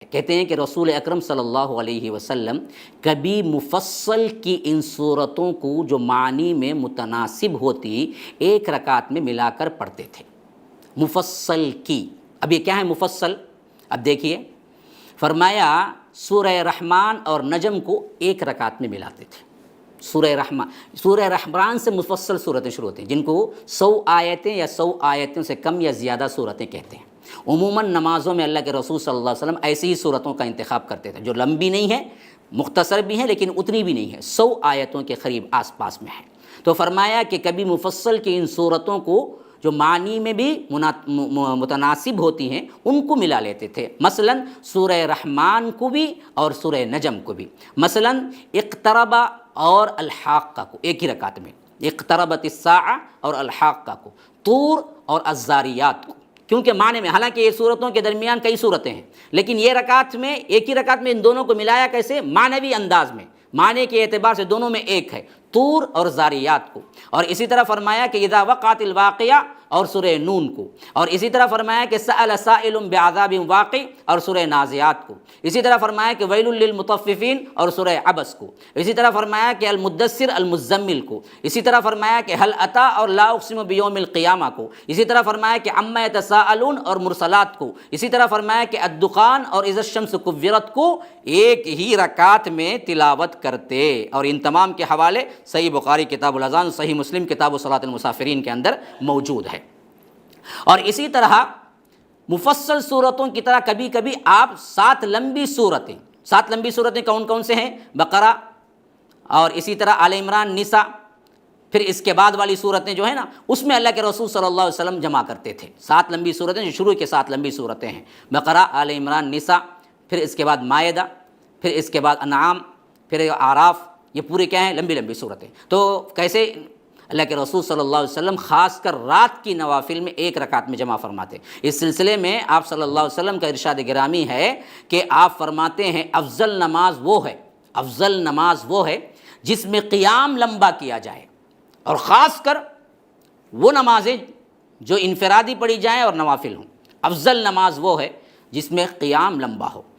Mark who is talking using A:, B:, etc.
A: کہتے ہیں کہ رسول اکرم صلی اللہ علیہ وسلم کبھی مفصل کی ان صورتوں کو جو معنی میں متناسب ہوتی ایک رکعت میں ملا کر پڑھتے تھے۔ مفصل کی، اب یہ کیا ہے مفصل؟ اب دیکھیے، فرمایا سورہ رحمان اور نجم کو ایک رکعت میں ملاتے تھے۔ سورہ رحمان سے مفصل صورتیں شروع ہوتی ہیں، جن کو 100 آیتیں یا 100 آیتوں سے کم یا زیادہ صورتیں کہتے ہیں۔ عموماً نمازوں میں اللہ کے رسول صلی اللہ علیہ وسلم ایسی ہی صورتوں کا انتخاب کرتے تھے جو لمبی نہیں ہیں، مختصر بھی ہیں لیکن اتنی بھی نہیں ہے، 100 آیتوں کے قریب آس پاس میں ہے۔ تو فرمایا کہ کبھی مفصل کی ان صورتوں کو جو معنی میں بھی متناسب ہوتی ہیں ان کو ملا لیتے تھے، مثلا سورہ رحمان کو بھی اور سورہ نجم کو بھی۔ مثلا اقترب اور الحاقہ کو ایک ہی رکعت میں، اقتربت الساعہ اور الحاقہ کو، طور اور الذاریات کو، کیونکہ معنی میں حالانکہ یہ صورتوں کے درمیان کئی صورتیں ہیں لیکن یہ رکعت میں ایک ہی رکعت میں ان دونوں کو ملایا کیسے؟ معنوی انداز میں، معنی کے اعتبار سے دونوں میں ایک ہے، طور اور ذاریات کو۔ اور اسی طرح فرمایا کہ اذا وقعت الواقعہ اور سورہ نون کو، اور اسی طرح فرمایا کہ سأل سائل بعذاب واقع اور سورہ نازعات کو، اسی طرح فرمایا کہ ویل للمطففین اور سورہ عبس کو، اسی طرح فرمایا کہ المدثر المزمل کو، اسی طرح فرمایا کہ هل اتی اور لا اقسم بیوم القیامہ کو، اسی طرح فرمایا کہ عما یتساءلون اور مرسلات کو، اسی طرح فرمایا کہ الدخان اور اذا الشمس کورت کو ایک ہی رکعت میں تلاوت کرتے۔ اور ان تمام کے حوالے صحیح بخاری کتاب الاذان، صحیح مسلم کتاب صلاۃ المسافرین کے اندر موجود ہے۔ اور اسی طرح مفصل صورتوں کی طرح کبھی کبھی آپ 7 لمبی صورتیں کون کون سے ہیں؟ بقرہ اور اسی طرح آل عمران، نساء، پھر اس کے بعد والی صورتیں جو ہیں نا اس میں اللہ کے رسول صلی اللہ علیہ وسلم جمع کرتے تھے۔ 7 لمبی صورتیں جو شروع کے 7 لمبی صورتیں ہیں، بقرہ، آل عمران، نساء، پھر اس کے بعد مائدہ، پھر اس کے بعد انعام، پھر اعراف، یہ پورے کیا ہیں؟ لمبی صورتیں۔ تو کیسے اللہ کے رسول صلی اللہ علیہ وسلم خاص کر رات کی نوافل میں ایک رکعت میں جمع فرماتے۔ اس سلسلے میں آپ صلی اللہ علیہ وسلم کا ارشاد گرامی ہے کہ آپ فرماتے ہیں افضل نماز وہ ہے جس میں قیام لمبا کیا جائے، اور خاص کر وہ نمازیں جو انفرادی پڑھی جائیں اور نوافل ہوں۔ افضل نماز وہ ہے جس میں قیام لمبا ہو۔